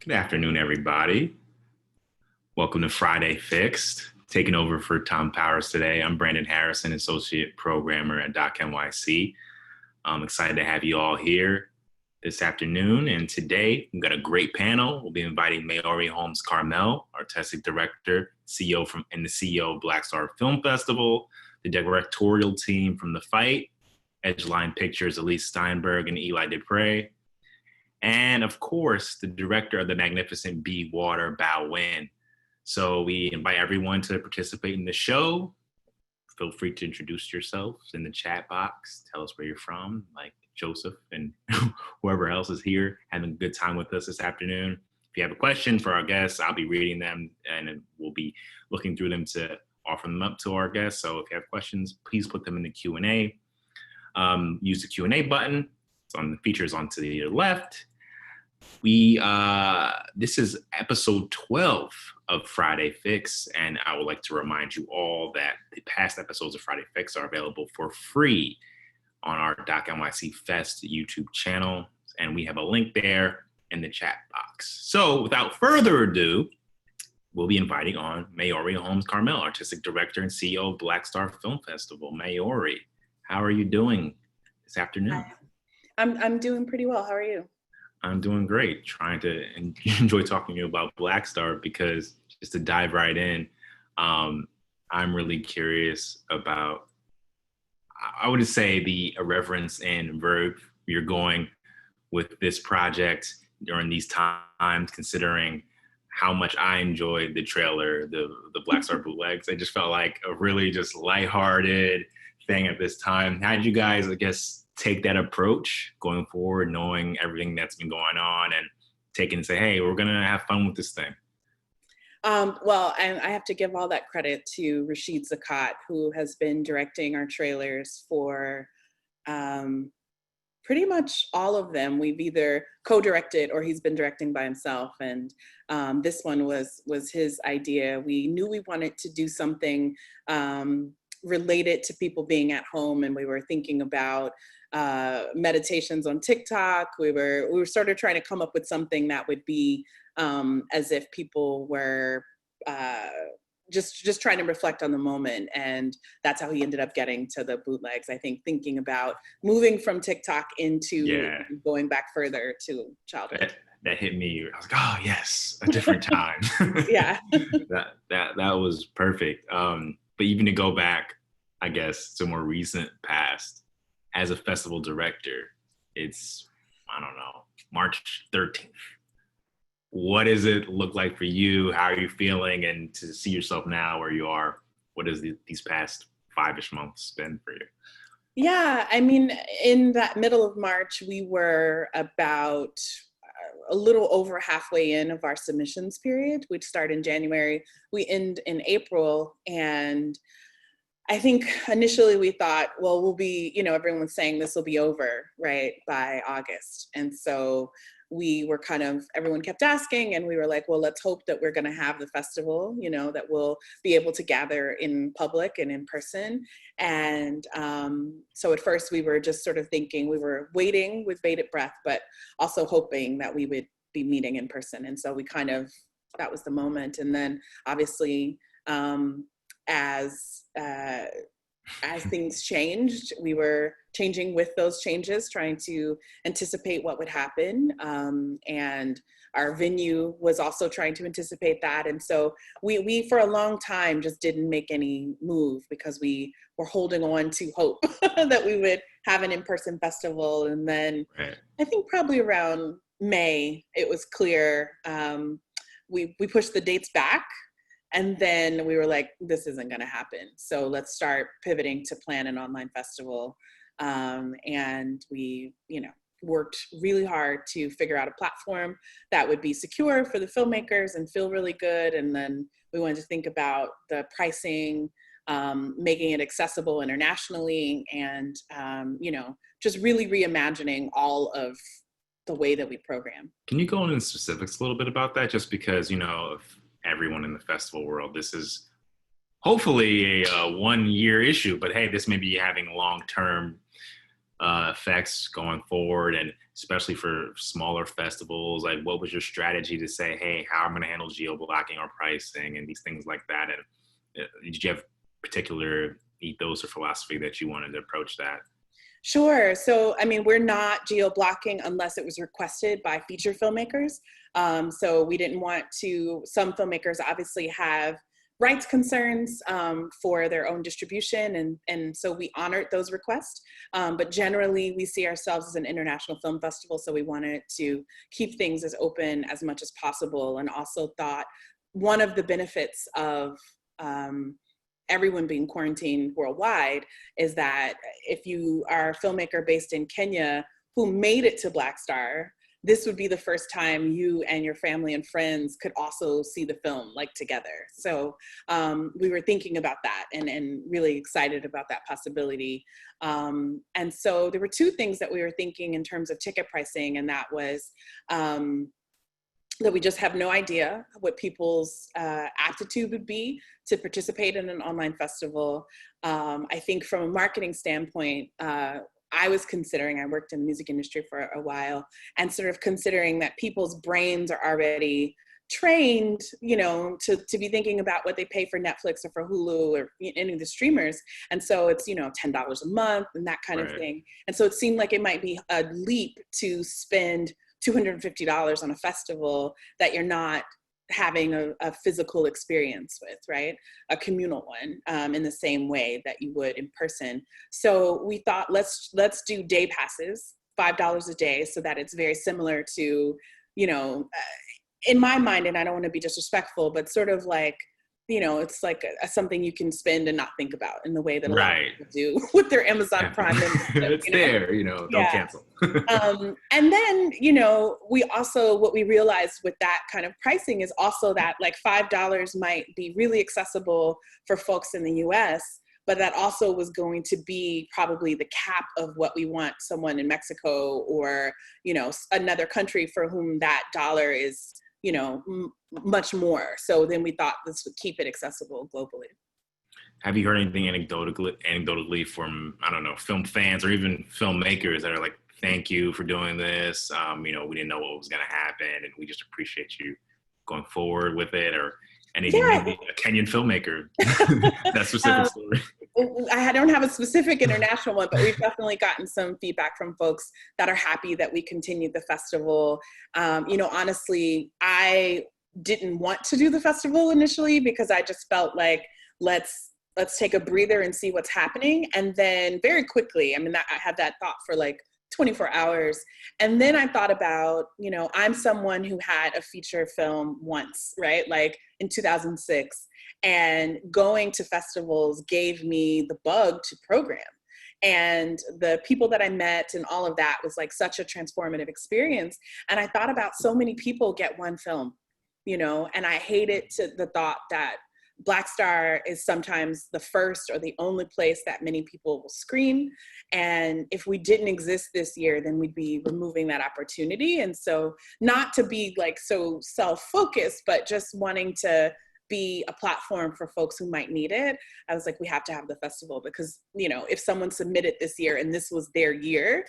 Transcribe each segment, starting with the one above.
Good afternoon, everybody. Welcome to Friday Fixed. Taking over for Tom Powers today. I'm Brandon Harrison, Associate Programmer at Doc NYC. I'm excited to have you all here this afternoon. And today we've got a great panel. We'll be inviting Maori Holmes Carmel, Artistic Director, and the CEO of Black Star Film Festival, the directorial team from The Fight, Edgeline Pictures, Elise Steinberg and Eli Dupre, and of course, the director of the magnificent Be Water, Bao Nguyen. So we invite everyone to participate in the show. Feel free to introduce yourselves in the chat box. Tell us where you're from, like Joseph and whoever else is here having a good time with us this afternoon. If you have a question for our guests, I'll be reading them and we'll be looking through them to offer them up to our guests. So if you have questions, please put them in the Q&A. Use the Q&A button. It's on the features onto the left. This is episode 12 of Friday Fix, and I would like to remind you all that the past episodes of Friday Fix are available for free on our Doc NYC Fest YouTube channel, and we have a link there in the chat box. So without further ado, we'll be inviting on Maori Holmes Carmel, Artistic Director and CEO of Black Star Film Festival. Maori, how are you doing this afternoon? Hi. I'm doing pretty well. How are you? I'm doing great. Trying to enjoy talking to you about Black Star because just to dive right in, I'm really curious about, I would say, the irreverence and verve you're going with this project during these times, considering how much I enjoyed the trailer, the Black Star bootlegs. It just felt like a really just lighthearted thing at this time. How did you guys, I guess, take that approach going forward, knowing everything that's been going on and taking and say, hey, we're going to have fun with this thing? Well, I have to give all that credit to Rashid Zakat, who has been directing our trailers for pretty much all of them. We've either co-directed or he's been directing by himself. And this one was his idea. We knew we wanted to do something related to people being at home, and we were thinking about meditations on TikTok. We were sort of trying to come up with something that would be as if people were just trying to reflect on the moment. And that's how he ended up getting to the bootlegs. I think thinking about moving from TikTok into going back further to childhood. That hit me. I was like, oh yes, a different time. Yeah. that was perfect. But even to go back, I guess, to more recent past, as a festival director, it's, I don't know, March 13th. What does it look like for you? How are you feeling? And to see yourself now where you are, what has these past 5-ish months been for you? Yeah, I mean, in that middle of March, we were about a little over halfway in of our submissions period, which start in January. We end in April, and I think initially we thought, well, we'll be, everyone's saying this will be over, right, by August. And so we were everyone kept asking, and we were like, well, let's hope that we're going to have the festival, that we'll be able to gather in public and in person. And so at first we were just sort of thinking, we were waiting with bated breath, but also hoping that we would be meeting in person. And so that was the moment. And then obviously, as things changed, we were changing with those changes, trying to anticipate what would happen. And our venue was also trying to anticipate that. And so we for a long time just didn't make any move because we were holding on to hope that we would have an in-person festival. And then I think probably around May, it was clear. We pushed the dates back. And then we were like, this isn't going to happen. So let's start pivoting to plan an online festival. And we, worked really hard to figure out a platform that would be secure for the filmmakers and feel really good. And then we wanted to think about the pricing, making it accessible internationally, and, just really reimagining all of the way that we program. Can you go into specifics a little bit about that? Just because, if everyone in the festival world, this is hopefully a 1-year issue, but hey, this may be having long-term effects going forward, and especially for smaller festivals? Like, what was your strategy to say, hey, how I'm going to handle geo blocking or pricing and these things like that? And did you have particular ethos or philosophy that you wanted to approach that? Sure. So, I mean, we're not geo blocking unless it was requested by feature filmmakers. So we didn't want to, some filmmakers obviously have rights concerns for their own distribution. And so we honored those requests. But generally, we see ourselves as an international film festival. So we wanted to keep things as open as much as possible, and also thought one of the benefits of everyone being quarantined worldwide is that if you are a filmmaker based in Kenya who made it to Black Star, this would be the first time you and your family and friends could also see the film like together. So we were thinking about that and really excited about that possibility. And so there were two things that we were thinking in terms of ticket pricing, and that was that we just have no idea what people's aptitude would be to participate in an online festival. I think from a marketing standpoint, I was considering, I worked in the music industry for a while, and sort of considering that people's brains are already trained, you know, to be thinking about what they pay for Netflix or for Hulu or any of the streamers. And so it's, you know, $10 a month and that kind of thing. And so it seemed like it might be a leap to spend $250 on a festival that you're not having a physical experience with, right? A communal one, in the same way that you would in person. So we thought, let's do day passes, $5 a day, so that it's very similar to, you know, in my mind, and I don't want to be disrespectful, but sort of like, you know, it's like something you can spend and not think about in the way that a lot of people do with their Amazon Prime membership. It's there, you know, don't cancel. And then, you know, we also, what we realized with that kind of pricing is also that like $5 might be really accessible for folks in the US, but that also was going to be probably the cap of what we want someone in Mexico or, you know, another country for whom that dollar is, you know, much more. So then we thought this would keep it accessible globally. Have you heard anything anecdotally from, I don't know, film fans or even filmmakers that are like, thank you for doing this. You know, we didn't know what was going to happen, and we just appreciate you going forward with it, or maybe a Kenyan filmmaker, that specific story. I don't have a specific international one, but we've definitely gotten some feedback from folks that are happy that we continued the festival. You know, honestly, I didn't want to do the festival initially because I just felt like, let's take a breather and see what's happening. And then very quickly, I mean, I had that thought for like 24 hours. And then I thought about, you know, I'm someone who had a feature film once, right? Like in 2006. And going to festivals gave me the bug to program. And the people that I met and all of that was like such a transformative experience. And I thought about so many people get one film, you know, and I hated the thought that Black Star is sometimes the first or the only place that many people will screen. And if we didn't exist this year, then we'd be removing that opportunity. And so not to be like so self-focused, but just wanting to be a platform for folks who might need it. I was like, we have to have the festival because, you know, if someone submitted this year and this was their year,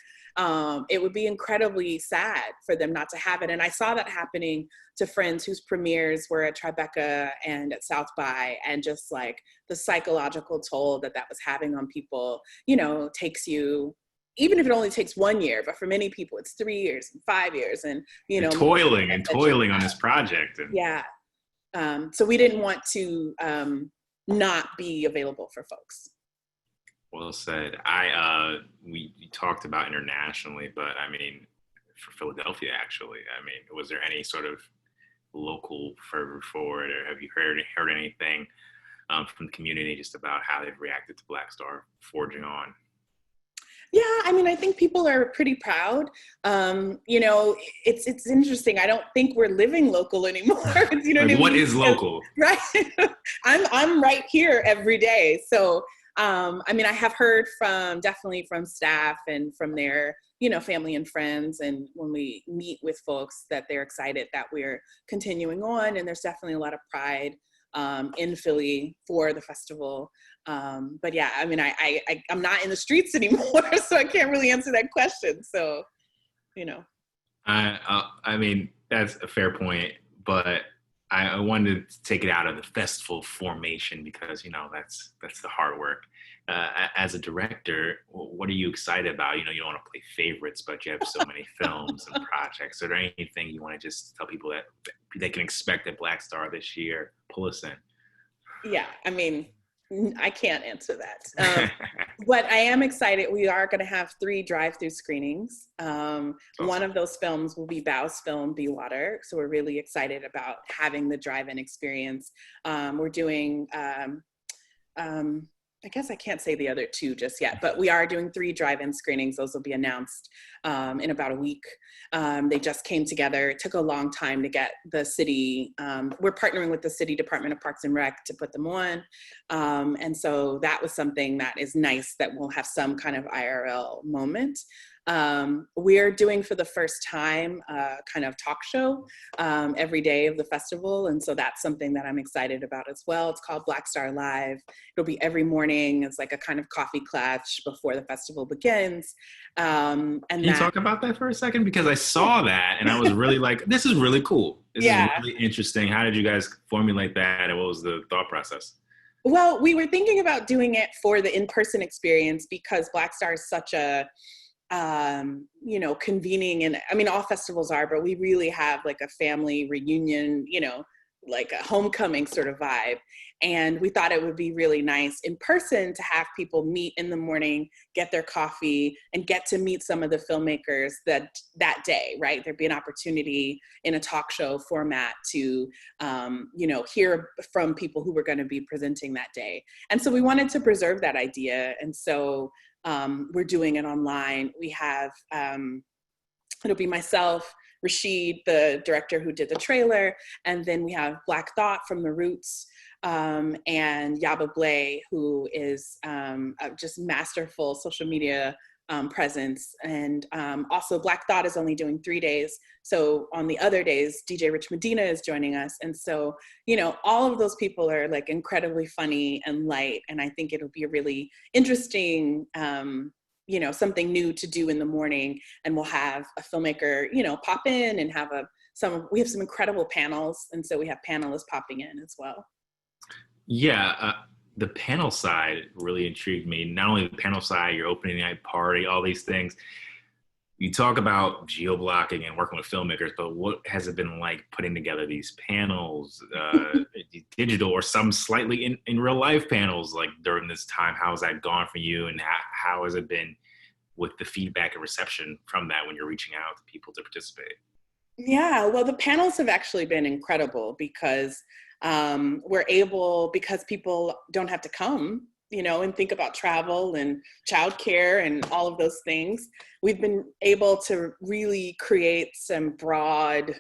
it would be incredibly sad for them not to have it. And I saw that happening to friends whose premieres were at Tribeca and at South by, and just like the psychological toll that was having on people, you know, takes you, even if it only takes 1 year, but for many people it's 3 years and 5 years, and, you know, toiling on this project. And yeah. So we didn't want to not be available for folks. Well said. We talked about internationally, but I mean, for Philadelphia, actually, I mean, was there any sort of local fervor for it, or have you heard anything from the community just about how they've reacted to Black Star forging on? Yeah, I mean, I think people are pretty proud. You know, it's interesting. I don't think we're living local anymore. You know, like, what is local? Right. I'm right here every day. So, I mean, I have heard definitely from staff and from their, you know, family and friends. And when we meet with folks, that they're excited that we're continuing on. And there's definitely a lot of pride in Philly for the festival. But yeah, I mean, I'm not in the streets anymore, so I can't really answer that question. So, you know. I mean, that's a fair point, but I wanted to take it out of the festival formation because that's the hard work. As a director, what are you excited about? You don't want to play favorites, but you have so many films and projects. Is there anything you want to just tell people that they can expect at Black Star this year? Pull us in. Yeah, I mean, I can't answer that. But I am excited. We are going to have 3 drive-through screenings. Awesome. One of those films will be Bao's film, Be Water. So we're really excited about having the drive-in experience. We're doing, I guess I can't say the other 2 just yet, but we are doing 3 drive-in screenings. Those will be announced in about a week. They just came together. It took a long time to get the city. We're partnering with the City Department of Parks and Rec to put them on. And so that was something that is nice that we'll have some kind of IRL moment. We're doing for the first time kind of talk show every day of the festival. And so that's something that I'm excited about as well. It's called Black Star Live. It'll be every morning. It's like a kind of coffee clutch before the festival begins. And Can you talk about that for a second? Because I saw that and I was really like, this is really cool. This is really interesting. How did you guys formulate that? And what was the thought process? Well, we were thinking about doing it for the in-person experience because Black Star is such a convening, and I mean, all festivals are, but we really have like a family reunion, like a homecoming sort of vibe. And we thought it would be really nice in person to have people meet in the morning, get their coffee, and get to meet some of the filmmakers that day, right? There'd be an opportunity in a talk show format to, hear from people who were going to be presenting that day. And so we wanted to preserve that idea. And so we're doing it online. We have, it'll be myself, Rashid, the director who did the trailer, and then we have Black Thought from The Roots, and Yaba Blay, who is just masterful social media presence. And also Black Thought is only doing 3 days. So on the other days, DJ Rich Medina is joining us. And so, all of those people are like incredibly funny and light. And I think it'll be a really interesting, something new to do in the morning. And we'll have a filmmaker, pop in and have we have some incredible panels. And so we have panelists popping in as well. Yeah. The panel side really intrigued me. Not only the panel side, your opening night party, all these things. You talk about geo-blocking and working with filmmakers, but what has it been like putting together these panels, digital or some slightly in real life panels, like during this time? How has that gone for you, and how has it been with the feedback and reception from that when you're reaching out to people to participate? Yeah, well, the panels have actually been incredible because we're able, because people don't have to come, and think about travel and childcare and all of those things. We've been able to really create some broadly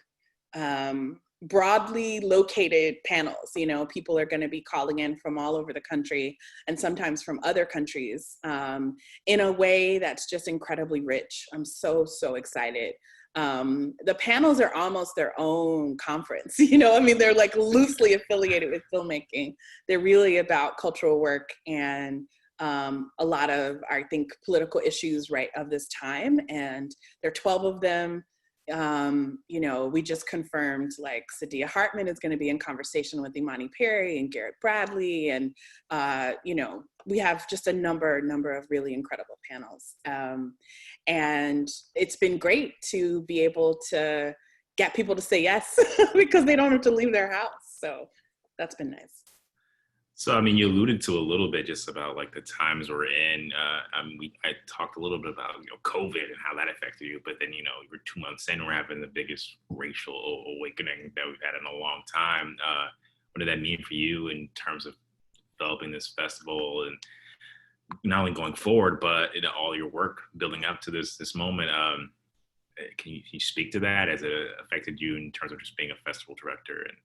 located panels. People are going to be calling in from all over the country and sometimes from other countries in a way that's just incredibly rich. I'm so, so excited. The panels are almost their own conference, they're like loosely affiliated with filmmaking. They're really about cultural work and a lot of, I think, political issues, right, of this time. And there are 12 of them. We just confirmed like Sadia Hartman is going to be in conversation with Imani Perry and Garrett Bradley. And, we have just a number of really incredible panels. And it's been great to be able to get people to say yes because they don't have to leave their house. So that's been nice. So, I mean, you alluded to a little bit just about like the times we're in. I talked a little bit about, COVID and how that affected you, but then, we're 2 months in, we're having the biggest racial awakening that we've had in a long time. What did that mean for you in terms of developing this festival and not only going forward, but all your work building up to this moment? Can you speak to that as it affected you in terms of just being a festival director and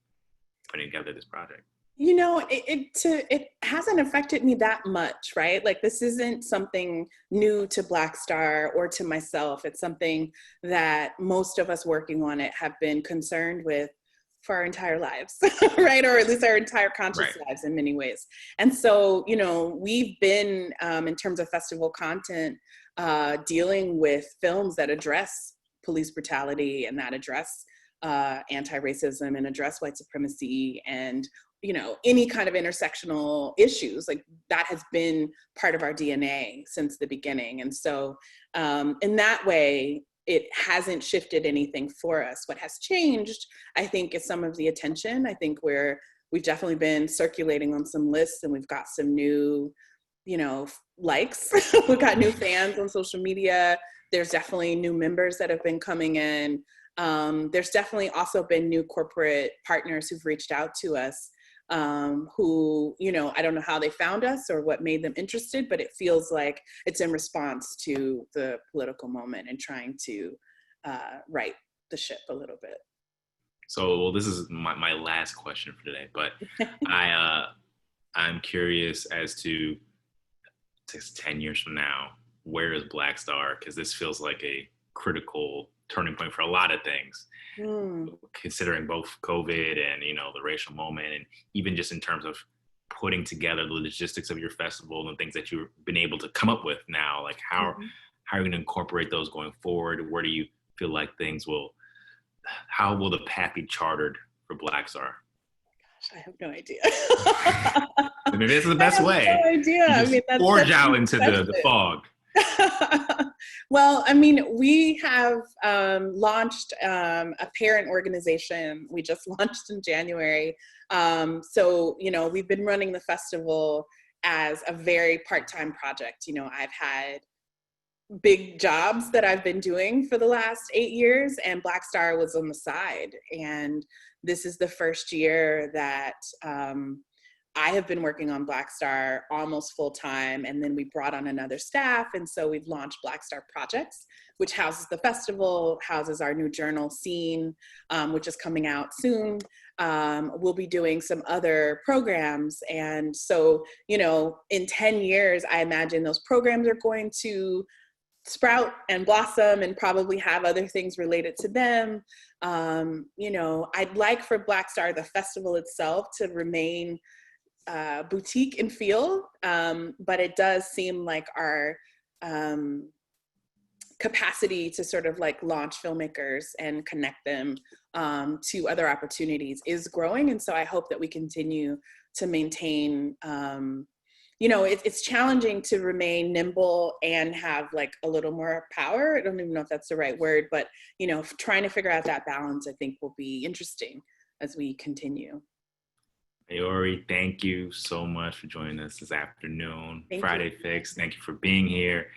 putting together this project? It hasn't affected me that much, right? Like, this isn't something new to Black Star or to myself. It's something that most of us working on it have been concerned with for our entire lives, right? Or at least our entire conscious lives in many ways. And so, you know, we've been, in terms of festival content, dealing with films that address police brutality and that address anti-racism and address white supremacy and, you know, any kind of intersectional issues. Like, that has been part of our DNA since the beginning. And so in that way, it hasn't shifted anything for us. What has changed, I think, is some of the attention. I think we've definitely been circulating on some lists, and we've got some new, you know, likes. We've got new fans on social media. There's definitely new members that have been coming in. There's definitely also been new corporate partners who've reached out to us, who, you know, I don't know how they found us or what made them interested, but it feels like it's in response to the political moment and trying to right the ship a little bit. So, well, this is my last question for today, but I'm curious as to 10 years from now, where is Black Star? Because this feels like a critical turning point for a lot of things, considering both COVID and, you know, the racial moment, and even just in terms of putting together the logistics of your festival and things that you've been able to come up with now. Like, how are you going to incorporate those going forward? Where do you feel like how will the path be chartered for Black Star? I have no idea. Maybe this is the best way. No idea. I mean, that's forge out into the fog. Well, I mean, we have launched a parent organization. We just launched in January. So, you know, we've been running the festival as a very part-time project. You know, I've had big jobs that I've been doing for the last 8 years, and Black Star was on the side. And this is the first year that I have been working on Black Star almost full time, and then we brought on another staff. And so we've launched Black Star Projects, which houses the festival, houses our new journal, Scene, which is coming out soon. We'll be doing some other programs. And so, you know, in 10 years, I imagine those programs are going to sprout and blossom and probably have other things related to them. You know, I'd like for Black Star, the festival itself, to remain boutique in feel, but it does seem like our capacity to sort of like launch filmmakers and connect them to other opportunities is growing. And so I hope that we continue to maintain, you know, it's challenging to remain nimble and have like a little more power. I don't even know if that's the right word, but, you know, trying to figure out that balance, I think, will be interesting as we continue. Maori, thank you so much for joining us this afternoon. Friday Fix, thank you for being here.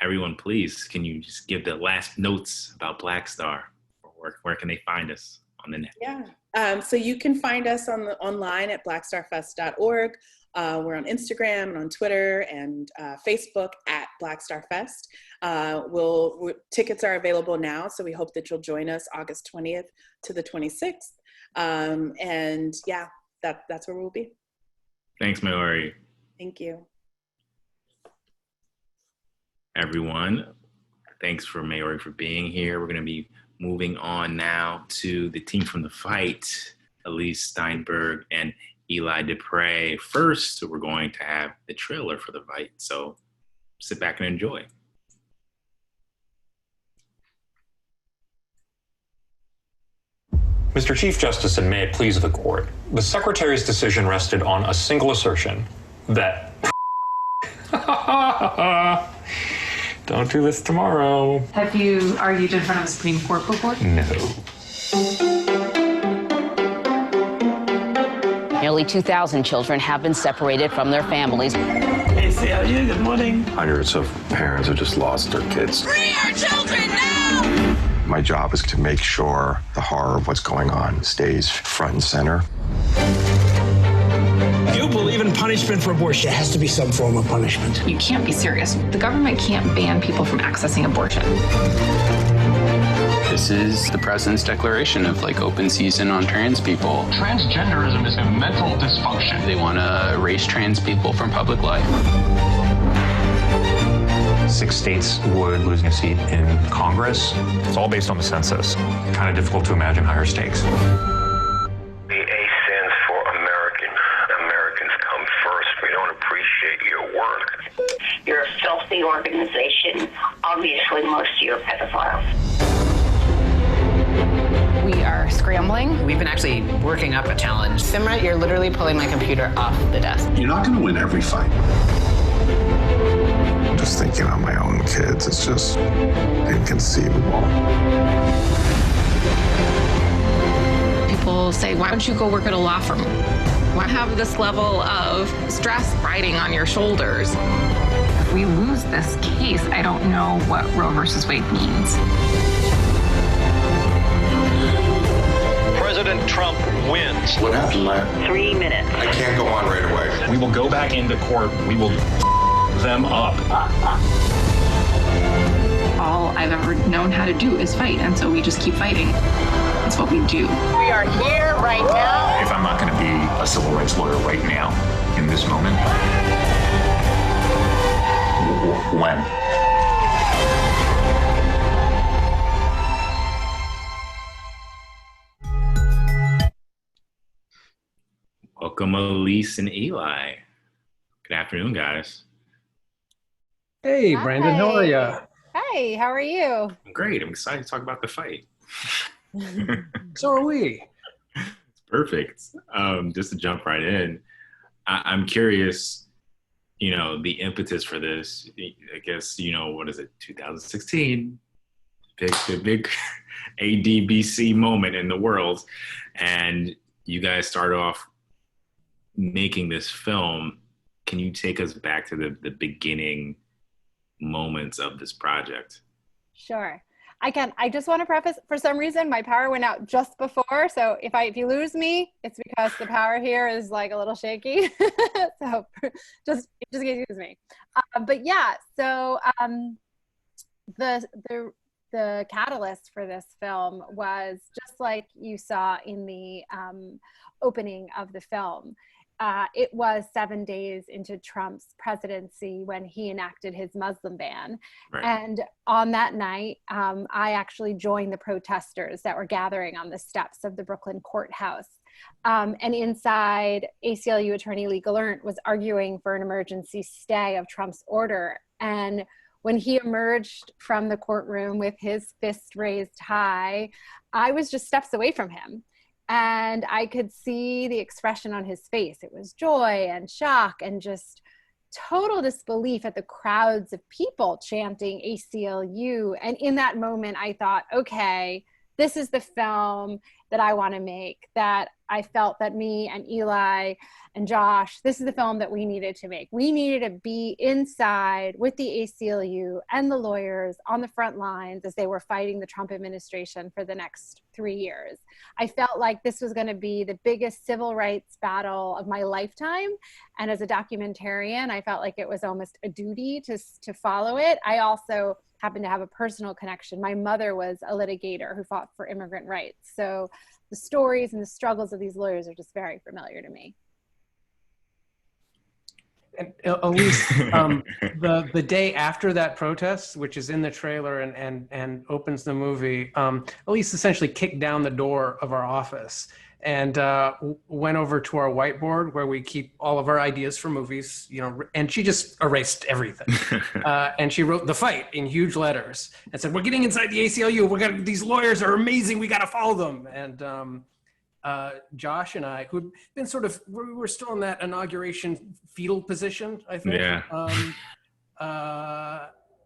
Everyone, please, can you just give the last notes about Black Star? Where can they find us on the net? Yeah, so you can find us online at blackstarfest.org. We're on Instagram and on Twitter and Facebook at Black Star Fest. Tickets are available now, so we hope that you'll join us August 20th to the 26th. And yeah, that's where we'll be. Thanks, Maori. Thank you. Everyone, thanks for Maori for being here. We're going to be moving on now to the team from The Fight, Elise Steinberg and Eli Dupre. First, we're going to have the trailer for The Fight, so sit back and enjoy. Mr. Chief Justice, and may it please the court, the Secretary's decision rested on a single assertion that don't do this tomorrow. Have you argued in front of the Supreme Court before? No. Nearly 2,000 children have been separated from their families. Hey, see how you? Good morning. Hundreds of parents have just lost their kids. Free our children now! My job is to make sure the horror of what's going on stays front and center. Do you believe in punishment for abortion? There has to be some form of punishment. You can't be serious. The government can't ban people from accessing abortion. This is the president's declaration of like open season on trans people. Transgenderism is a mental dysfunction. They want to erase trans people from public life. 26 states would lose a seat in Congress. It's all based on the census. Kind of difficult to imagine higher stakes. The A stands for American. Americans come first. We don't appreciate your work. You're a filthy organization. Obviously, most of you are pedophiles. We are scrambling. We've been actually working up a challenge. Simran, you're literally pulling my computer off the desk. You're not going to win every fight. Just thinking on my own kids, it's just inconceivable. People say, why don't you go work at a law firm? Why have this level of stress riding on your shoulders? If we lose this case, I don't know what Roe versus Wade means. President Trump wins. What happened, Matt? 3 minutes. I can't go on right away. We will go back into court. We will them up. All I've ever known how to do is fight, and so we just keep fighting. That's what we do. We are here right now. If I'm not going to be a civil rights lawyer right now, in this moment, when? Welcome, Elise and Eli. Good afternoon, guys. Hey, Brandon, how are you? Hi, how are you? I'm great. I'm excited to talk about the fight. So are we. It's perfect. Just to jump right in, I'm curious, the impetus for this, I guess, what is it, 2016, the big ADBC moment in the world. And you guys started off making this film. Can you take us back to the beginning moments of this project? Sure, I can. I just want to preface, for some reason my power went out just before, so if you lose me, it's because the power here is like a little shaky. So just excuse me. But yeah, so the catalyst for this film was just like you saw in the opening of the film. It was 7 days into Trump's presidency when he enacted his Muslim ban. Right. And on that night, I actually joined the protesters that were gathering on the steps of the Brooklyn courthouse. And inside, ACLU attorney Lee Gelernt was arguing for an emergency stay of Trump's order. And when he emerged from the courtroom with his fist raised high, I was just steps away from him. And I could see the expression on his face. It was joy and shock and just total disbelief at the crowds of people chanting ACLU. And in that moment, I thought, okay, this is the film that I want to make, that I felt that me and Eli and Josh, this is the film that we needed to make. We needed to be inside with the ACLU and the lawyers on the front lines as they were fighting the Trump administration for the next 3 years. I felt like this was going to be the biggest civil rights battle of my lifetime. And as a documentarian, I felt like it was almost a duty to follow it. I also happened to have a personal connection. My mother was a litigator who fought for immigrant rights. So the stories and the struggles of these lawyers are just very familiar to me. And Elise, the day after that protest, which is in the trailer and opens the movie, Elise essentially kicked down the door of our office and went over to our whiteboard where we keep all of our ideas for movies, and she just erased everything. And she wrote "The Fight" in huge letters and said, "We're getting inside the ACLU. These lawyers are amazing. We got to follow them." And Josh and I, who'd been we were still in that inauguration fetal position, I think. Yeah.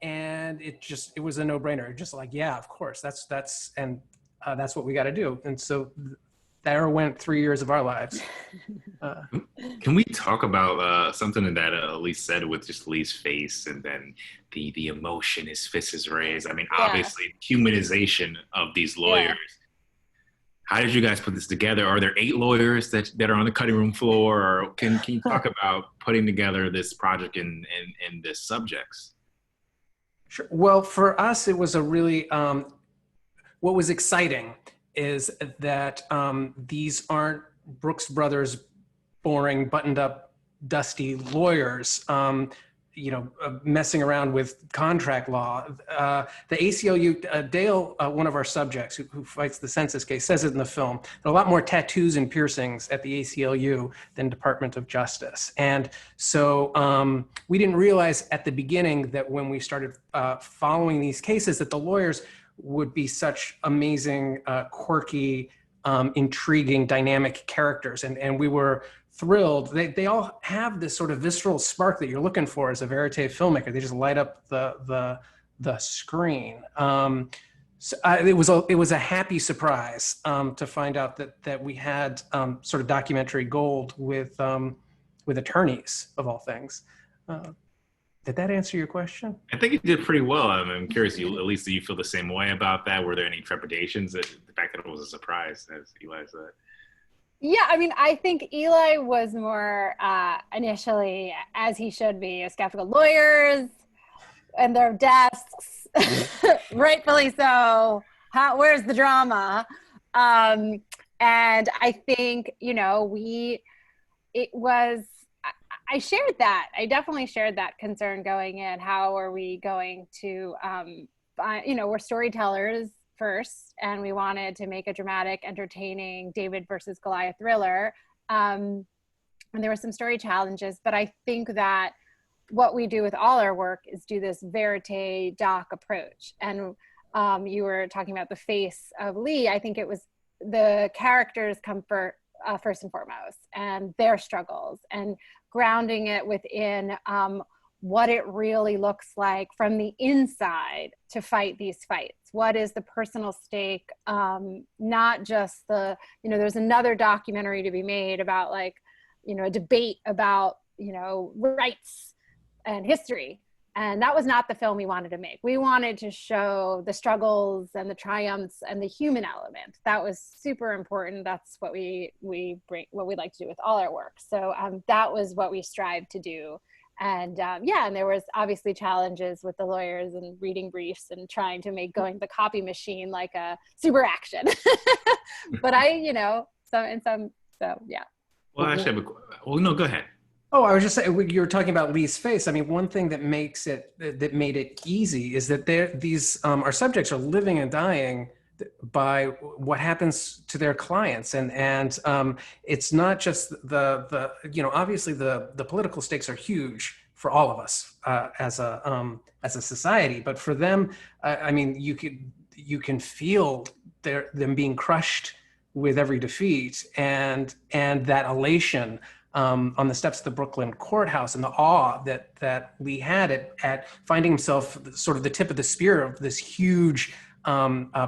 And it was a no-brainer. Just like, yeah, of course, that's what we got to do. And so there went 3 years of our lives. Can we talk about something that Elise said with just Lee's face and then the emotion, his fist is raised? I mean, obviously, humanization of these lawyers. Yeah. How did you guys put this together? Are there 8 lawyers that are on the cutting room floor? Or can you talk about putting together this project in this subjects? Sure. Well, for us, it was a really, what was exciting is that these aren't Brooks Brothers boring, buttoned up, dusty lawyers. messing around with contract law. The ACLU, Dale, one of our subjects who fights the census case, says it in the film. There are a lot more tattoos and piercings at the ACLU than Department of Justice. And so we didn't realize at the beginning that when we started following these cases that the lawyers would be such amazing, quirky, intriguing, dynamic characters. And we were thrilled. They all have this sort of visceral spark that you're looking for as a verite filmmaker. They just light up the screen. So it was a happy surprise to find out that we had sort of documentary gold with attorneys of all things. Did that answer your question? I think you did pretty well. I'm curious, at least do you feel the same way about that? Were there any trepidations? The fact that it was a surprise, as Eli said. Yeah, I mean, I think Eli was more initially, as he should be, skeptical. Lawyers and their desks, rightfully so. Where's the drama? And I think, I shared that. I definitely shared that concern going in. How are we going to, we're storytellers first, and we wanted to make a dramatic, entertaining David versus Goliath thriller. And there were some story challenges, but I think that what we do with all our work is do this verite doc approach. And you were talking about the face of Lee. I think it was the characters' comfort first and foremost, and their struggles, and grounding it within what it really looks like from the inside to fight these fights. What is the personal stake? Not just there's another documentary to be made about a debate about, rights and history. And that was not the film we wanted to make. We wanted to show the struggles and the triumphs and the human element. That was super important. That's what we bring, what we like to do with all our work. So that was what we strive to do. And and there was obviously challenges with the lawyers and reading briefs and trying to make going the copy machine like a super action. But yeah. Well, actually, no, go ahead. Oh, I was just saying, you were talking about Lee's face. I mean, one thing that made it easy is that these our subjects are living and dying by what happens to their clients, and it's not just the obviously the political stakes are huge for all of us as a society, but for them, I mean, you can feel them being crushed with every defeat, and that elation on the steps of the Brooklyn courthouse, and the awe that Lee had at finding himself sort of the tip of the spear of this huge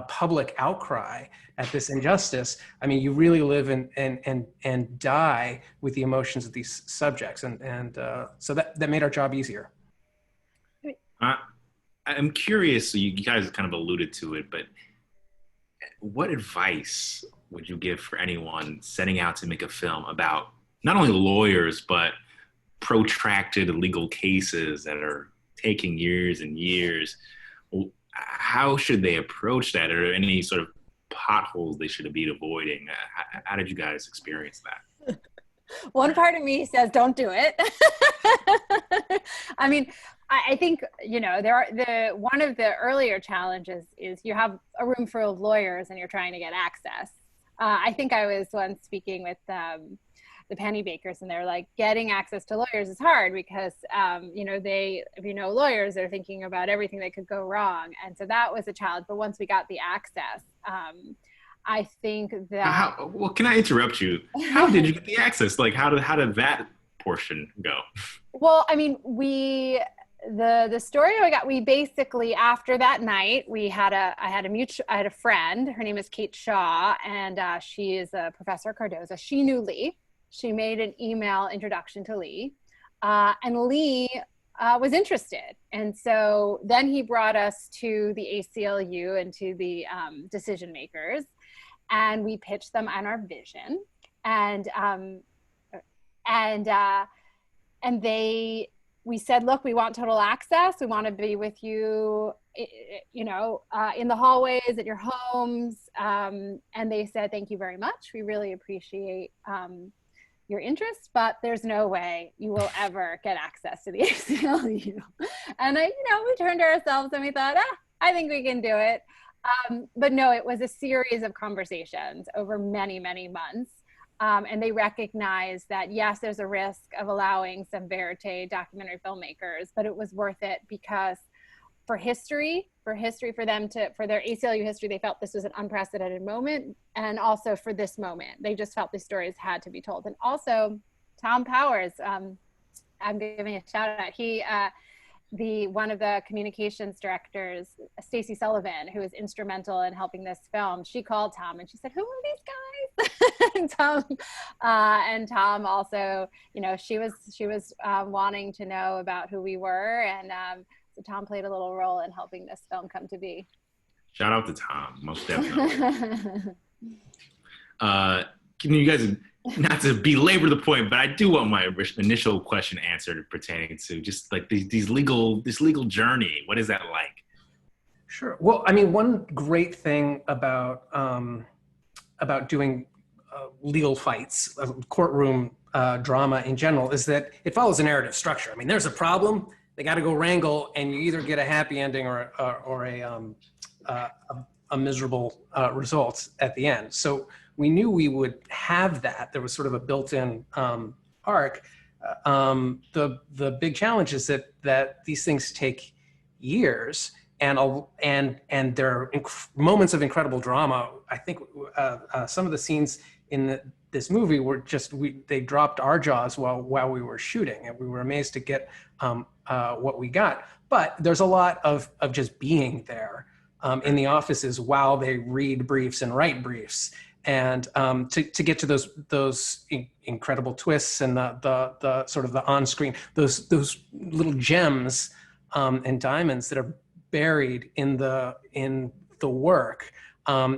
public outcry at this injustice. I mean, you really live and die with the emotions of these subjects, and so that made our job easier. I'm curious, so you guys kind of alluded to it, but what advice would you give for anyone setting out to make a film about not only lawyers, but protracted legal cases that are taking years and years? How should they approach that? Are there any sort of potholes they should be avoiding? How did you guys experience that? One part of me says, don't do it. I mean, I think, one of the earlier challenges is you have a room full of lawyers and you're trying to get access. I think I was once speaking with the Penny Bakers, and they're like, getting access to lawyers is hard because, lawyers are thinking about everything that could go wrong. And so that was a challenge. But once we got the access, I think that... well, can I interrupt you? How did you get the access? Like, how did that portion go? Well, I mean, the story I got, we basically, after that night, I had a friend, her name is Kate Shaw, and she is a professor at Cardozo. She knew Lee. She made an email introduction to Lee, and Lee was interested. And so then he brought us to the ACLU and to the decision makers, and we pitched them on our vision. We said, look, we want total access. We want to be with you, in the hallways, at your homes. And they said, thank you very much. We really appreciate your interest, but there's no way you will ever get access to the ACLU. And we turned to ourselves and we thought, I think we can do it. But no, it was a series of conversations over many, many months. And they recognized that, yes, there's a risk of allowing some verite documentary filmmakers, but it was worth it because for their ACLU history, they felt this was an unprecedented moment. And also for this moment, they just felt these stories had to be told. And also Tom Powers, I'm giving a shout out. He, one of the communications directors, Stacey Sullivan, who was instrumental in helping this film, she called Tom and she said, "Who are these guys?" and Tom also, she was wanting to know about who we were, and so Tom played a little role in helping this film come to be. Shout out to Tom, most definitely. Can you guys, not to belabor the point, but I do want my initial question answered pertaining to just like this legal journey. What is that like? Sure. Well, I mean, one great thing about doing legal fights, courtroom drama in general, is that it follows a narrative structure. I mean, there's a problem, they got to go wrangle, and you either get a happy ending or a miserable result at the end. So we knew we would have that. There was sort of a built-in arc. The big challenge is that these things take years, and there are moments of incredible drama. I think some of the scenes in this movie were they dropped our jaws while we were shooting, and we were amazed to get what we got. But there's a lot of just being there in the offices while they read briefs and write briefs, and to get to those incredible twists and the sort of the on-screen, those little gems and diamonds that are buried in the work.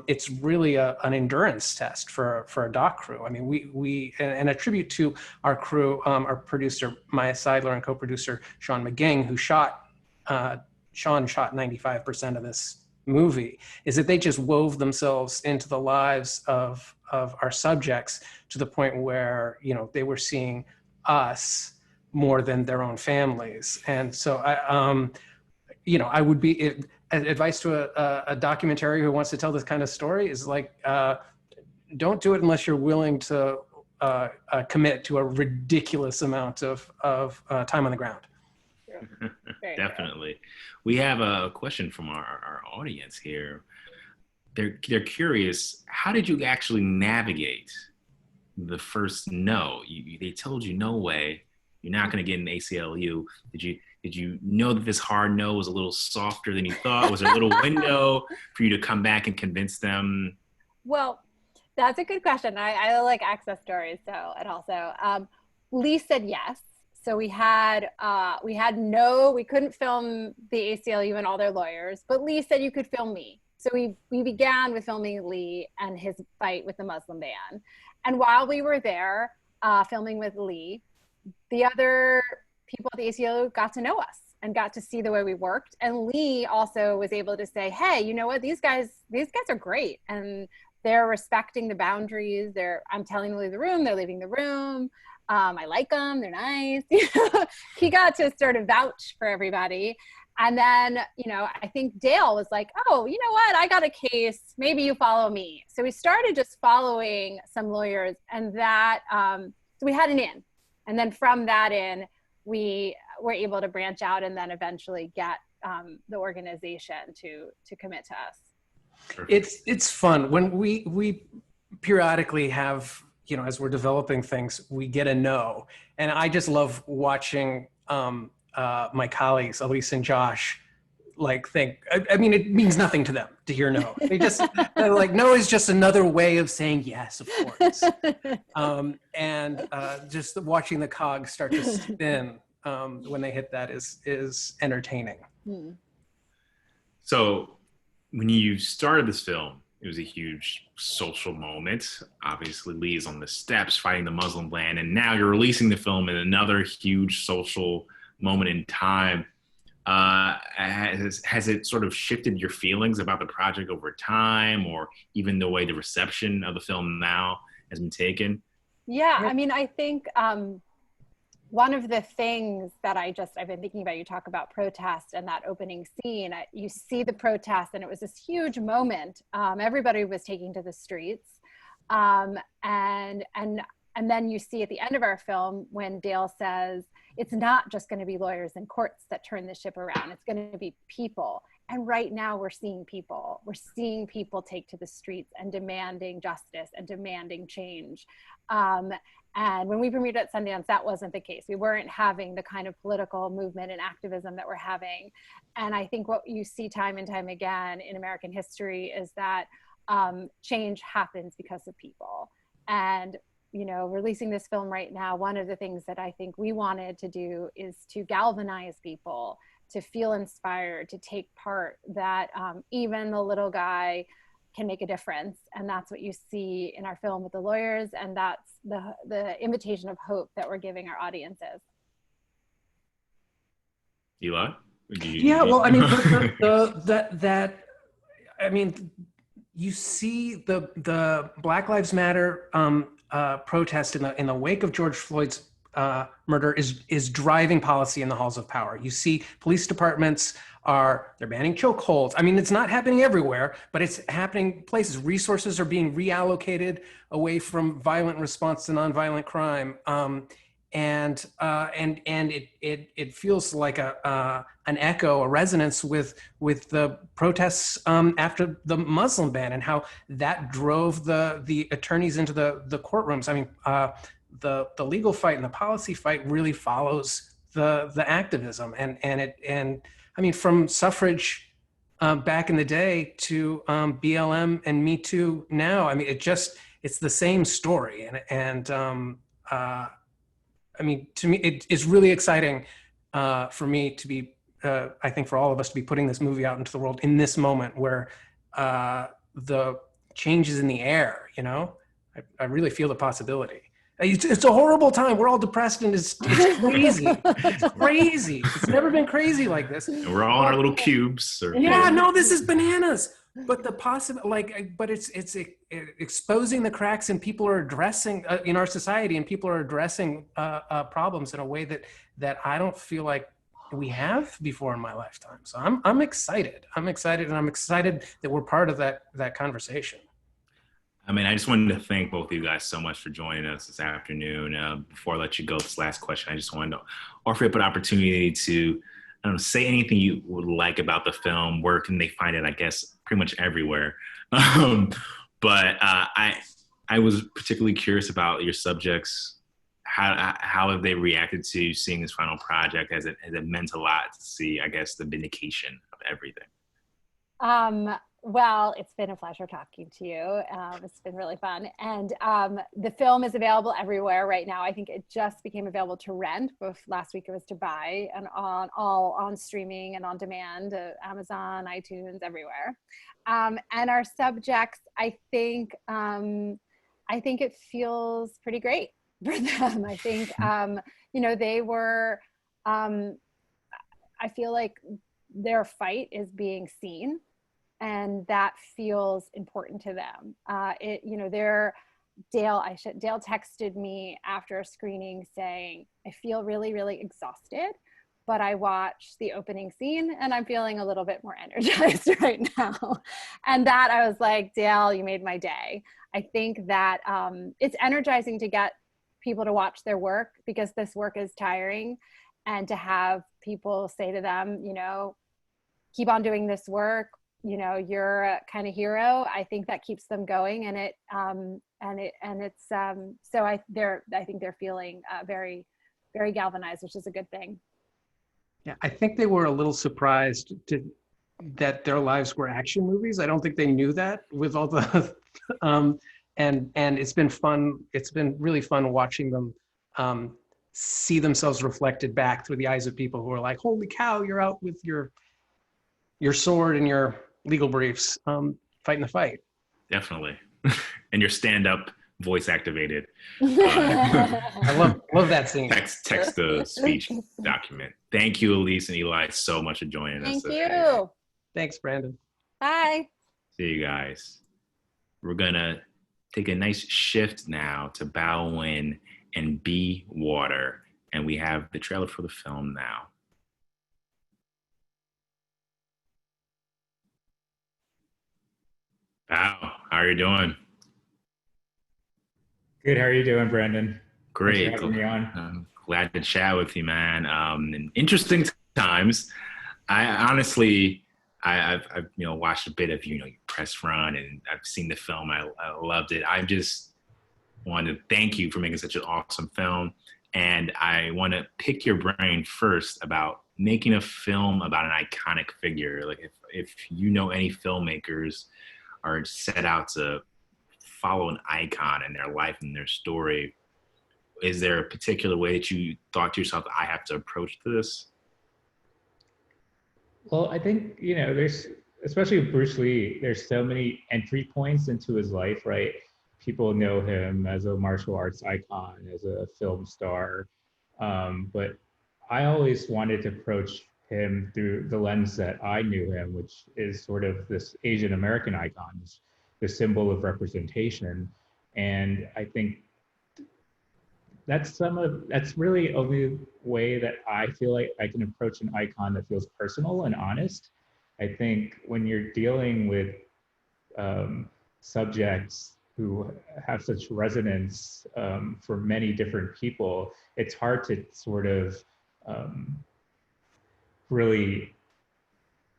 It's really an endurance test for a doc crew. I mean, we and a tribute to our crew, our producer Maya Seidler and co-producer Sean McGing, who Sean shot 95% of this movie, is that they just wove themselves into the lives of our subjects to the point where they were seeing us more than their own families. And so I would be advice to a documentary who wants to tell this kind of story is like, don't do it unless you're willing to commit to a ridiculous amount of time on the ground. Definitely. We have a question from our audience here. They're curious, how did you actually navigate the first no? They told you no way, you're not going to get an ACLU. Did you know that this hard no was a little softer than you thought? Was there a little window for you to come back and convince them? Well, that's a good question. I like access stories, so and also Lee said yes. So we couldn't film the ACLU and all their lawyers, but Lee said you could film me. So we began with filming Lee and his fight with the Muslim ban. And while we were there filming with Lee, the other people at the ACLU got to know us and got to see the way we worked. And Lee also was able to say, hey, you know what, these guys are great. And they're respecting the boundaries. I'm telling them to leave the room, they're leaving the room. I like them, they're nice. He got to sort of vouch for everybody. And then, I think Dale was like, oh, you know what? I got a case, maybe you follow me. So we started just following some lawyers, and that, so we had an in. And then from that in, we were able to branch out and then eventually get the organization to commit to us. It's fun when we periodically have, as we're developing things, we get a no. And I just love watching my colleagues, Elise and Josh, think, I mean, it means nothing to them to hear no. They're like, no is just another way of saying yes, of course. And just watching the cogs start to spin when they hit that is entertaining. So when you started this film, it was a huge social moment. Obviously, Lee is on the steps fighting the Muslim ban, and now you're releasing the film in another huge social moment in time. Has it sort of shifted your feelings about the project over time, or even the way the reception of the film now has been taken? Yeah, I mean, I think one of the things that I've been thinking about, you talk about protest and that opening scene, you see the protest and it was this huge moment. Everybody was taking to the streets. And then you see at the end of our film when Dale says, it's not just going to be lawyers and courts that turn the ship around. It's going to be people. And right now we're seeing people. We're seeing people take to the streets and demanding justice and demanding change. And when we premiered at Sundance, that wasn't the case. We weren't having the kind of political movement and activism that we're having. And I think what you see time and time again in American history is that change happens because of people. And releasing this film right now, one of the things that I think we wanted to do is to galvanize people, to feel inspired, to take part, that even the little guy can make a difference. And that's what you see in our film with the lawyers. And that's the invitation of hope that we're giving our audiences. Eli? Yeah, well, I mean, you see the Black Lives Matter protest in the wake of George Floyd's murder is driving policy in the halls of power. You see police departments they're banning chokeholds. I mean, it's not happening everywhere, but it's happening places. Resources are being reallocated away from violent response to nonviolent crime. And it feels like an echo, a resonance with the protests after the Muslim ban, and how that drove the attorneys into the courtrooms. I mean, the legal fight and the policy fight really follows the activism, and I mean, from suffrage back in the day to BLM and Me Too now. I mean, it's the same story, and I mean, to me, it's really exciting for me to be, I think for all of us to be putting this movie out into the world in this moment where the change is in the air, I really feel the possibility. It's a horrible time. We're all depressed and it's crazy. It's crazy. It's never been crazy like this. And we're all in our little cubes. This is bananas. But it's exposing the cracks, and people are addressing in our society, and people are addressing problems in a way that I don't feel like we have before in my lifetime. So I'm excited. And I'm excited that we're part of that conversation. I mean, I just wanted to thank both of you guys so much for joining us this afternoon. Before I let you go, this last question, I just wanted to offer up an opportunity to say anything you would like about the film. Where can they find it? I guess pretty much everywhere. But I was particularly curious about your subjects. How have they reacted to seeing this final project? Has it meant a lot to see, I guess, the vindication of everything? Well, it's been a pleasure talking to you. It's been really fun. And the film is available everywhere right now. I think it just became available to rent. Both last week it was to buy, and on streaming and on demand, Amazon, iTunes, everywhere. And our subjects, I think it feels pretty great for them. I think, they were, I feel like their fight is being seen. And that feels important to them. Dale texted me after a screening saying, I feel really, really exhausted, but I watched the opening scene and I'm feeling a little bit more energized right now. And that I was like, Dale, you made my day. I think that it's energizing to get people to watch their work, because this work is tiring, and to have people say to them, keep on doing this work. You're a kind of hero. I think that keeps them going, and I think they're feeling very, very galvanized, which is a good thing. Yeah, I think they were a little surprised that their lives were action movies. I don't think they knew that with all the, and it's been fun. It's been really fun watching them see themselves reflected back through the eyes of people who are like, holy cow, you're out with your sword and your legal briefs, fighting the fight. Definitely. And your stand-up voice activated. I love that scene. Text to speech document. Thank you, Elise and Eli, so much for joining us. Thank you. Thanks, Brandon. Bye. See you guys. We're gonna take a nice shift now to Baldwin and Be Water. And we have the trailer for the film now. Wow, how are you doing? Good. How are you doing, Brandon? Great. Thanks for having me on. Glad to chat with you, man. In interesting times. I honestly, I've watched a bit of your press run, and I've seen the film. I loved it. I just wanted to thank you for making such an awesome film, and I want to pick your brain first about making a film about an iconic figure. Like if any filmmakers are set out to follow an icon in their life and their story, is there a particular way that you thought to yourself, I have to approach this? Well, I think, there's, especially with Bruce Lee, there's so many entry points into his life, right? People know him as a martial arts icon, as a film star. But I always wanted to approach him through the lens that I knew him, which is sort of this Asian American icon, the symbol of representation. And I think that's really only way that I feel like I can approach an icon that feels personal and honest. I think when you're dealing with subjects who have such resonance for many different people, it's hard to sort of really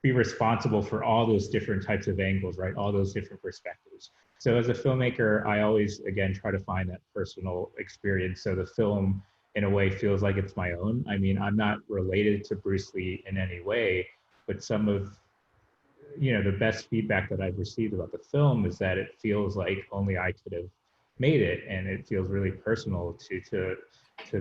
be responsible for all those different types of angles, right? All those different perspectives. So as a filmmaker, I always, again, try to find that personal experience. So the film, in a way, feels like it's my own. I mean, I'm not related to Bruce Lee in any way, but some of, the best feedback that I've received about the film is that it feels like only I could have made it. And it feels really personal to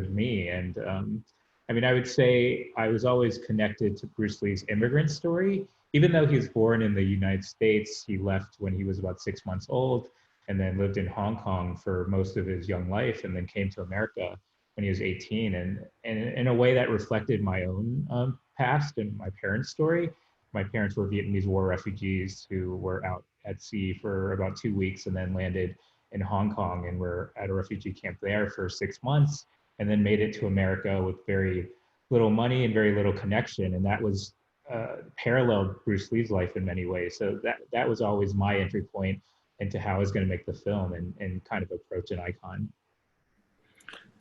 me. And I would say I was always connected to Bruce Lee's immigrant story. Even though he was born in the United States, he left when he was about 6 months old and then lived in Hong Kong for most of his young life, and then came to America when he was 18. And in a way that reflected my own past and my parents' story. My parents were Vietnamese War refugees who were out at sea for about 2 weeks and then landed in Hong Kong and were at a refugee camp there for 6 months, and then made it to America with very little money and very little connection. And that was paralleled Bruce Lee's life in many ways. So that was always my entry point into how I was going to make the film and kind of approach an icon.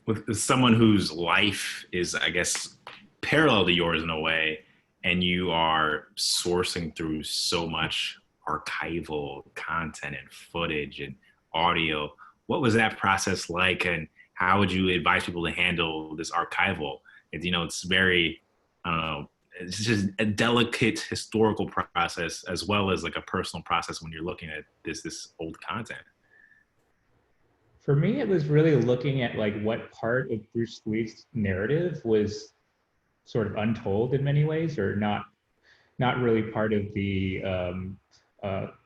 With someone whose life is, I guess, parallel to yours in a way, and you are sourcing through so much archival content and footage and audio, what was that process like, and how would you advise people to handle this archival? It's very, I don't know, it's just a delicate historical process as well as like a personal process when you're looking at this old content. For me, it was really looking at like what part of Bruce Lee's narrative was sort of untold in many ways, or not really part of the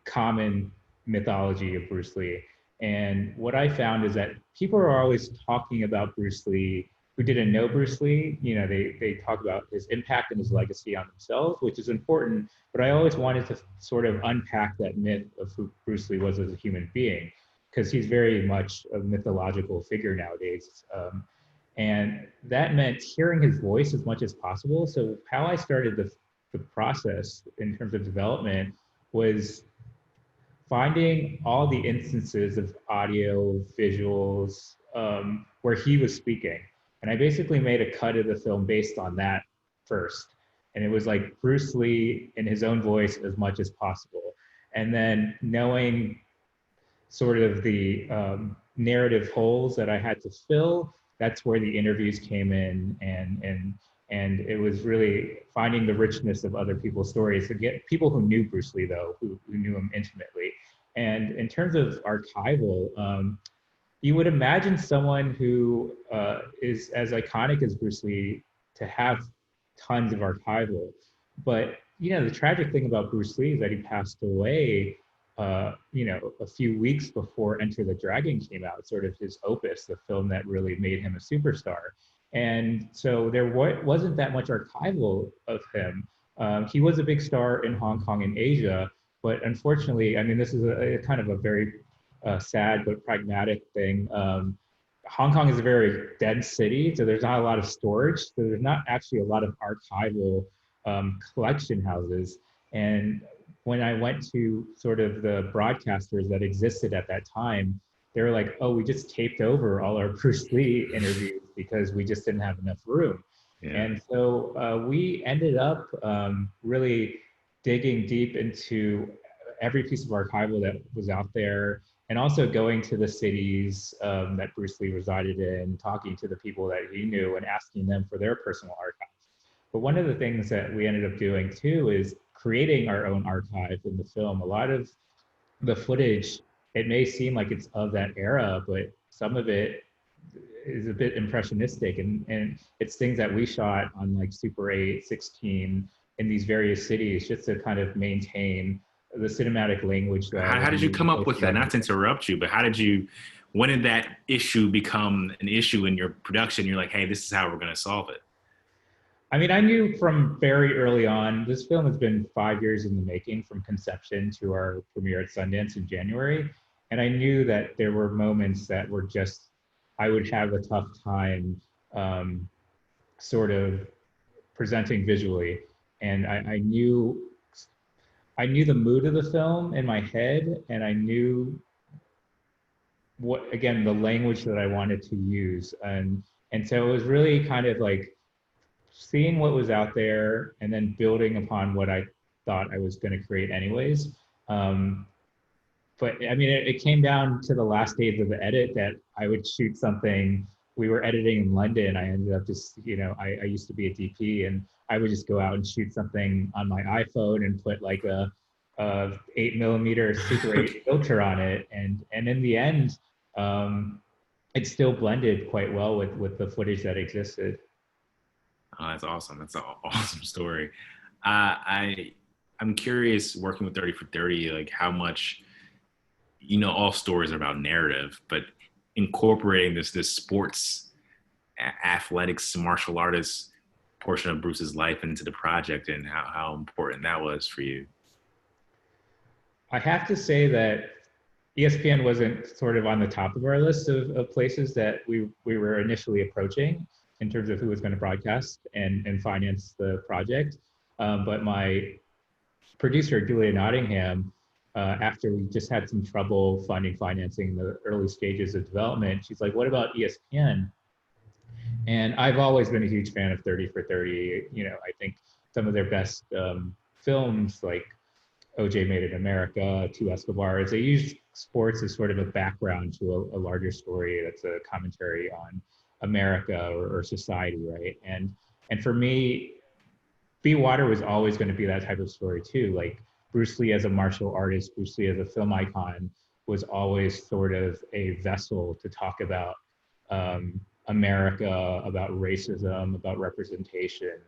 common mythology of Bruce Lee. And what I found is that people are always talking about Bruce Lee who didn't know Bruce Lee. They talk about his impact and his legacy on themselves, which is important, but I always wanted to sort of unpack that myth of who Bruce Lee was as a human being, because he's very much a mythological figure nowadays. And that meant hearing his voice as much as possible. So how I started the process in terms of development was finding all the instances of audio, visuals, where he was speaking. And I basically made a cut of the film based on that first. And it was like Bruce Lee in his own voice as much as possible. And then knowing sort of the narrative holes that I had to fill, that's where the interviews came in, and it was really finding the richness of other people's stories to get people who knew Bruce Lee, though, who knew him intimately. And in terms of archival, you would imagine someone who is as iconic as Bruce Lee to have tons of archival. But, the tragic thing about Bruce Lee is that he passed away, a few weeks before Enter the Dragon came out, sort of his opus, the film that really made him a superstar. And so there wasn't that much archival of him. He was a big star in Hong Kong and Asia, but unfortunately, this is a kind of a very sad but pragmatic thing. Hong Kong is a very dense city, so there's not a lot of storage. So there's not actually a lot of archival collection houses. And when I went to sort of the broadcasters that existed at that time, they were like, oh, we just taped over all our Bruce Lee interviews because we just didn't have enough room. Yeah. And so we ended up really digging deep into every piece of archival that was out there, and also going to the cities that Bruce Lee resided in, talking to the people that he knew and asking them for their personal archives. But one of the things that we ended up doing too is creating our own archive in the film. A lot of the footage, it may seem like it's of that era, but some of it is a bit impressionistic, and it's things that we shot on like Super 8, 16 in these various cities just to kind of maintain the cinematic language. How did you come up with that? Not to interrupt you, but when did that issue become an issue in your production? You're like, hey, this is how we're going to solve it. I mean, I knew from very early on, this film has been 5 years in the making, from conception to our premiere at Sundance in January. And I knew that there were moments that were just, I would have a tough time sort of presenting visually. And I knew the mood of the film in my head, and I knew what, again, the language that I wanted to use. And so it was really kind of like seeing what was out there and then building upon what I thought I was going to create anyways. But I mean, it came down to the last days of the edit that I would shoot something. We were editing in London. I ended up just, I used to be a DP, and I would just go out and shoot something on my iPhone and put like a 8mm Super 8 filter on it. And in the end, it still blended quite well with the footage that existed. Oh, that's awesome. That's an awesome story. I'm curious, working with 30 for 30, like how much, all stories are about narrative, but incorporating this sports, athletics, martial artist portion of Bruce's life into the project, and how important that was for you. I have to say that ESPN wasn't sort of on the top of our list of places that we were initially approaching in terms of who was going to broadcast and finance the project. But my producer, Julia Nottingham, after we just had some trouble financing the early stages of development, she's like, what about ESPN? And I've always been a huge fan of 30 for 30. I think some of their best films, like OJ Made in America, Two Escobars, they use sports as sort of a background to a larger story that's a commentary on America or society, right? And for me, Be Water was always going to be that type of story too. Like Bruce Lee as a martial artist, Bruce Lee as a film icon was always sort of a vessel to talk about America, about racism, about representation.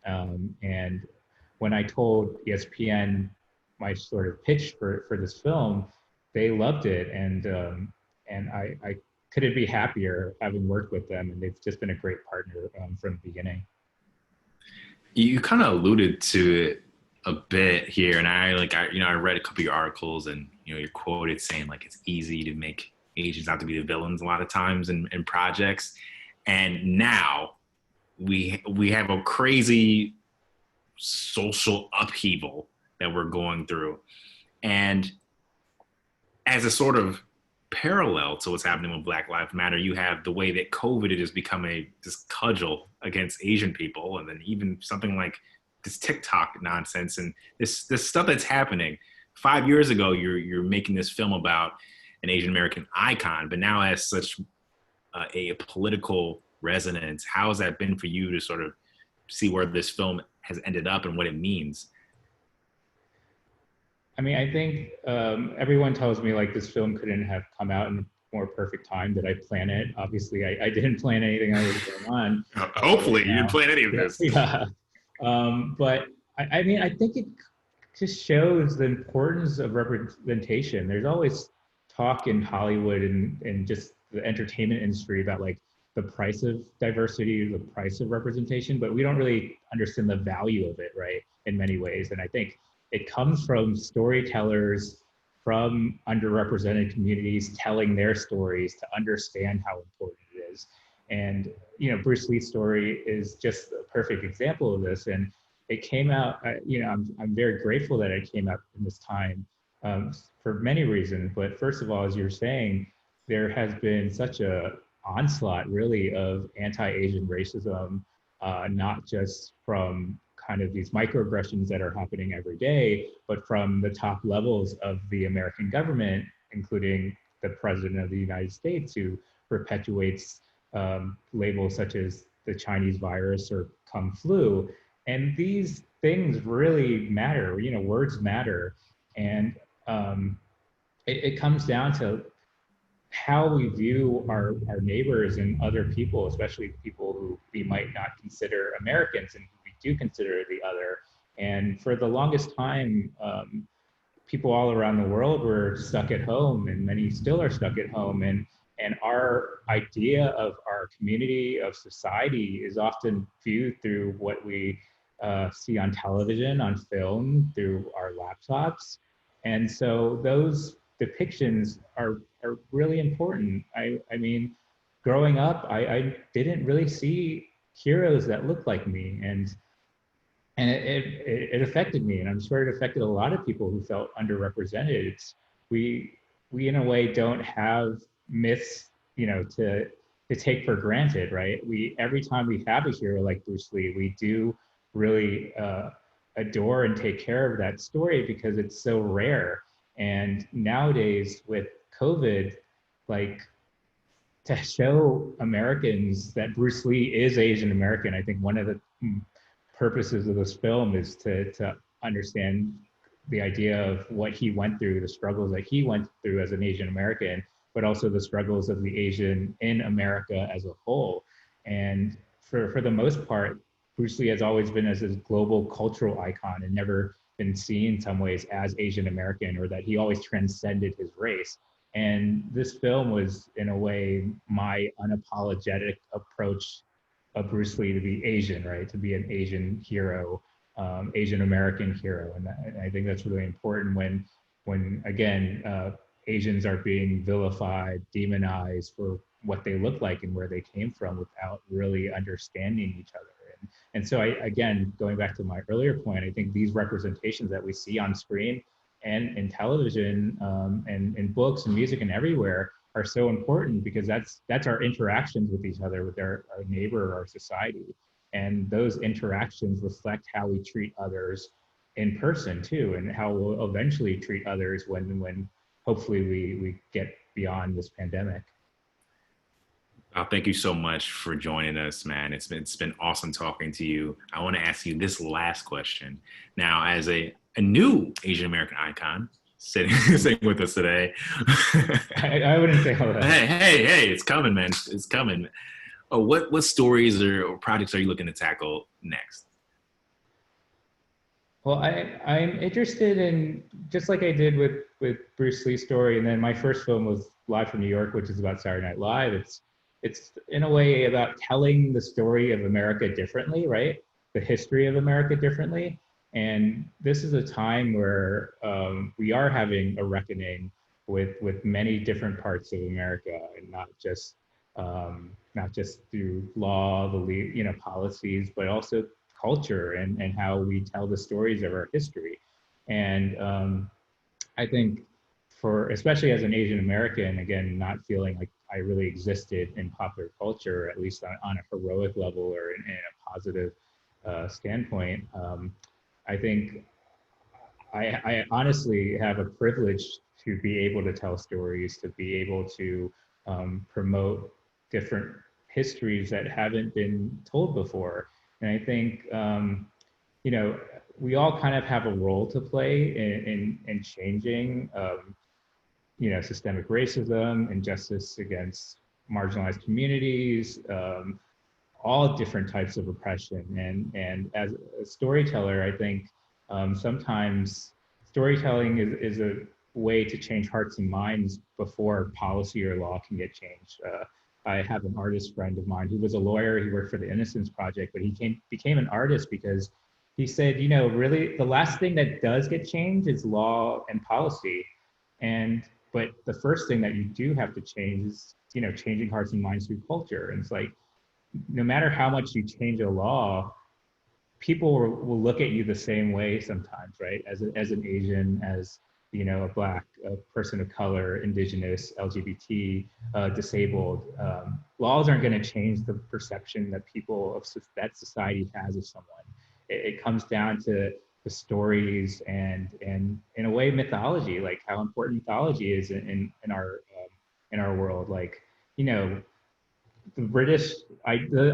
And when I told ESPN my sort of pitch for this film, they loved it, and I couldn't be happier having worked with them, and they've just been a great partner from the beginning. You kind of alluded to it a bit here, and I read a couple of your articles, and you're quoted saying like it's easy to make Asians out to be the villains a lot of times in projects, and now we have a crazy social upheaval that we're going through, and as a sort of parallel to what's happening with Black Lives Matter, you have the way that COVID has become this cudgel against Asian people, and then even something like this TikTok nonsense and this stuff that's happening. 5 years ago, you're making this film about an Asian American icon, but now has such a political resonance. How has that been for you to sort of see where this film has ended up and what it means? I mean, I think everyone tells me like this film couldn't have come out in a more perfect time. Did I plan it? Obviously, I didn't plan anything that was going on. Hopefully, you didn't plan any of this. Yeah. But I mean, I think it just shows the importance of representation. There's always talk in Hollywood and just the entertainment industry about like the price of diversity, the price of representation, but we don't really understand the value of it, right? In many ways. And I think it comes from storytellers from underrepresented communities telling their stories to understand how important it is. And, Bruce Lee's story is just a perfect example of this. And it came out, I'm very grateful that it came out in this time for many reasons. But first of all, as you're saying, there has been such a onslaught really of anti-Asian racism, not just from kind of these microaggressions that are happening every day, but from the top levels of the American government, including the President of the United States, who perpetuates labels such as the Chinese virus or Kung flu. And these things really matter, words matter. And it comes down to how we view our neighbors and other people, especially people who we might not consider Americans and who we do consider the other. And for the longest time, people all around the world were stuck at home, and many still are stuck at home. And our idea of our community, of society, is often viewed through what we see on television, on film, through our laptops. And so those depictions are really important. I mean, growing up, I didn't really see heroes that looked like me, and it affected me, and I'm sure it affected a lot of people who felt underrepresented. We in a way don't have myths, to take for granted, right? Every time we have a hero like Bruce Lee, we do really adore and take care of that story because it's so rare. And nowadays with COVID, like, to show Americans that Bruce Lee is Asian American, I think one of the purposes of this film is to understand the idea of what he went through, the struggles that he went through as an Asian American, but also the struggles of the Asian in America as a whole. And for the most part, Bruce Lee has always been as a global cultural icon and never been seen in some ways as Asian American, or that he always transcended his race. And this film was, in a way, my unapologetic approach of Bruce Lee to be Asian, right? To be an Asian hero, Asian American hero. And I think that's really important when again, Asians are being vilified, demonized for what they look like and where they came from without really understanding each other. And so again, going back to my earlier point, I think these representations that we see on screen and in television and in books and music and everywhere are so important, because that's our interactions with each other, with our neighbor, our society. And those interactions reflect how we treat others in person too, and how we'll eventually treat others when hopefully we get beyond this pandemic. Thank you so much for joining us, man. It's been awesome talking to you. I want to ask you this last question. Now, as a new Asian American icon sitting with us today. I wouldn't say all that. Hey, it's coming, man. It's coming. What stories or projects are you looking to tackle next? Well, I'm interested in, just like I did with Bruce Lee's story, and then my first film was Live from New York, which is about Saturday Night Live. It's in a way about telling the story of America differently, right? The history of America differently. And this is a time where we are having a reckoning with many different parts of America, and not just through law, policies, but also culture and how we tell the stories of our history. And I think especially as an Asian American, again, not feeling like I really existed in popular culture, at least on a heroic level or in a positive standpoint, I think I honestly have a privilege to be able to tell stories, to be able to promote different histories that haven't been told before. And I think, we all kind of have a role to play in changing, systemic racism, injustice against marginalized communities, all different types of oppression. And as a storyteller, I think sometimes storytelling is a way to change hearts and minds before policy or law can get changed. I have an artist friend of mine who was a lawyer. He worked for the Innocence Project, but he became an artist because he said, really, the last thing that does get changed is law and policy. But the first thing that you do have to change is, changing hearts and minds through culture. And it's like, no matter how much you change a law, people will look at you the same way sometimes, right? As an Asian, as a Black, a person of color, Indigenous, LGBT, disabled. Laws aren't going to change the perception that that society has of someone. It comes down to the stories and in a way mythology, like how important mythology is in our world. Like, the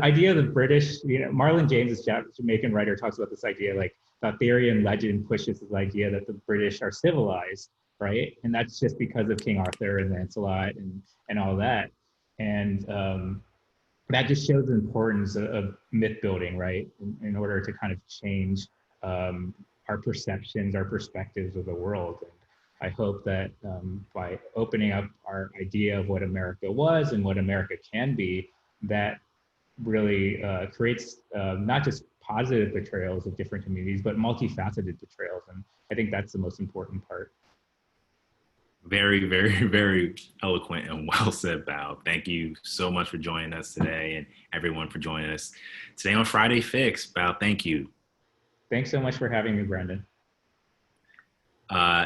idea of the British, Marlon James, this Jamaican writer, talks about this idea, like Arthurian legend pushes this idea that the British are civilized, right? And that's just because of King Arthur and Lancelot and all that. And that just shows the importance of myth building, right? In order to kind of change our perceptions, our perspectives of the world. And I hope that by opening up our idea of what America was and what America can be, that really creates not just positive portrayals of different communities, but multifaceted portrayals. And I think that's the most important part. Very, very, very eloquent and well said, Bao. Thank you so much for joining us today, and everyone for joining us today on Friday Fix. Bao, thank you. Thanks so much for having me, Brandon.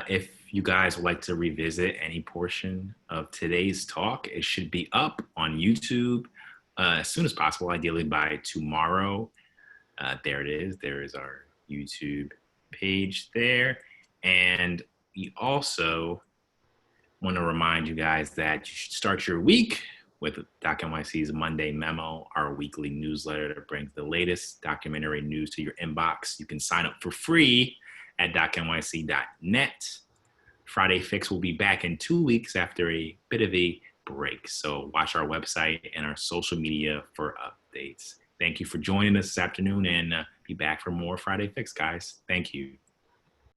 If you guys would like to revisit any portion of today's talk, it should be up on YouTube as soon as possible, ideally by tomorrow. There it is. There is our YouTube page there. And we also want to remind you guys that you should start your week with DocNYC's Monday Memo, our weekly newsletter that brings the latest documentary news to your inbox. You can sign up for free at docnyc.net. Friday Fix will be back in 2 weeks after a bit of a break. So watch our website and our social media for updates. Thank you for joining us this afternoon, and be back for more Friday Fix, guys. Thank you.